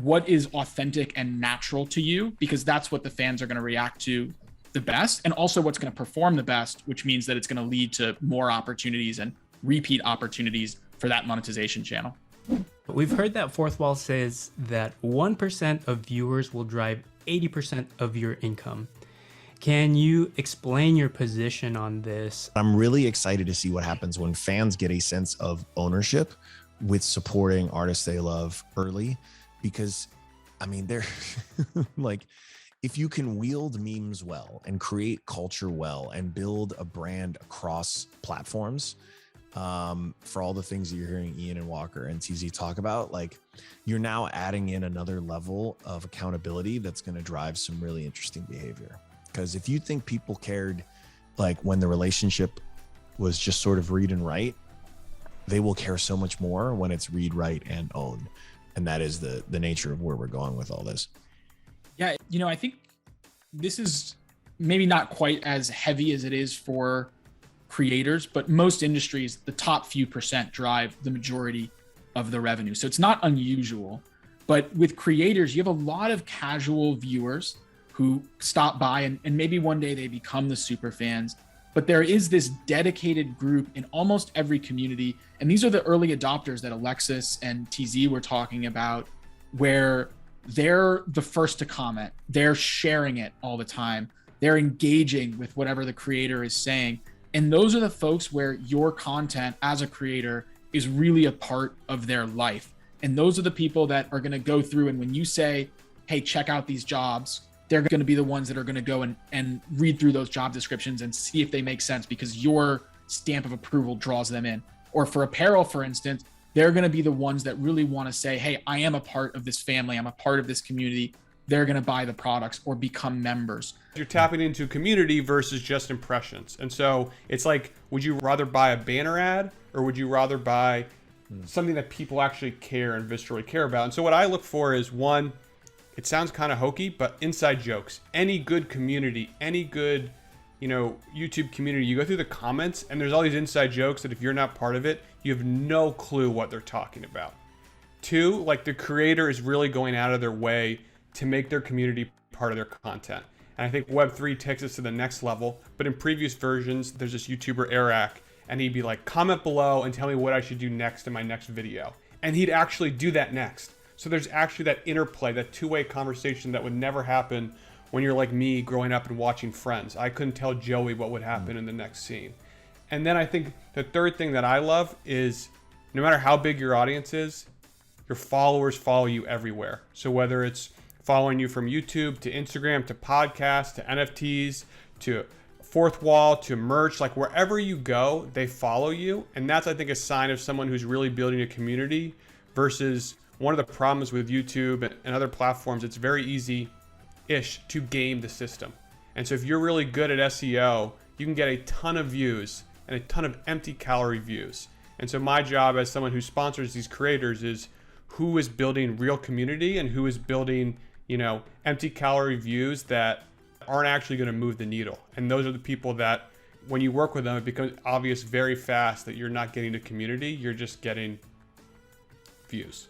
what is authentic and natural to you, because that's what the fans are going to react to the best, and also what's going to perform the best, which means that it's going to lead to more opportunities and repeat opportunities for that monetization channel. We've heard that Fourthwall says that 1% of viewers will drive 80% of your income. Can you explain your position on this? I'm really excited to see what happens when fans get a sense of ownership with supporting artists they love early, because I mean, they're like, if you can wield memes well and create culture well and build a brand across platforms, for all the things that you're hearing Ian and Walker and TZ talk about, like, you're now adding in another level of accountability that's going to drive some really interesting behavior. Because if you think people cared, like, when the relationship was just sort of read and write, they will care so much more when it's read, write, and own. And that is the nature of where we're going with all this. Yeah, you know, I think this is maybe not quite as heavy as it is for creators, but most industries, the top few percent drive the majority of the revenue. So it's not unusual. But with creators, you have a lot of casual viewers who stop by and maybe one day they become the super fans. But there is this dedicated group in almost every community. And these are the early adopters that Alexis and TZ were talking about, where they're the first to comment. They're sharing it all the time. They're engaging with whatever the creator is saying. And those are the folks where your content as a creator is really a part of their life. And those are the people that are going to go through. And when you say, hey, check out these jobs, they're going to be the ones that are going to go and read through those job descriptions and see if they make sense, because your stamp of approval draws them in. Or for apparel, for instance, they're going to be the ones that really want to say, hey, I am a part of this family. I'm a part of this community. They're going to buy the products or become members. You're tapping into community versus just impressions. And so it's like, would you rather buy a banner ad, or would you rather buy something that people actually care and viscerally care about? And so what I look for is, one, it sounds kind of hokey, but inside jokes. Any good community, any good, YouTube community, you go through the comments and there's all these inside jokes that if you're not part of it, you have no clue what they're talking about. Two, like, the creator is really going out of their way to make their community part of their content. And I think Web3 takes us to the next level. But in previous versions, there's this YouTuber, Eric, and he'd be like, comment below and tell me what I should do next in my next video. And he'd actually do that next. So there's actually that interplay, that two-way conversation that would never happen when you're like me growing up and watching Friends. I couldn't tell Joey what would happen in the next scene. And then I think the third thing that I love is, no matter how big your audience is, your followers follow you everywhere. So whether it's following you from YouTube to Instagram to podcasts to NFTs to Fourthwall to merch, like wherever you go, they follow you. And that's, I think, a sign of someone who's really building a community. Versus one of the problems with YouTube and other platforms, it's very easy-ish to game the system. And so if you're really good at SEO, you can get a ton of views and a ton of empty calorie views. And so my job as someone who sponsors these creators is, who is building real community and who is building, empty calorie views that aren't actually going to move the needle. And those are the people that, when you work with them, it becomes obvious very fast that you're not getting the community, you're just getting views.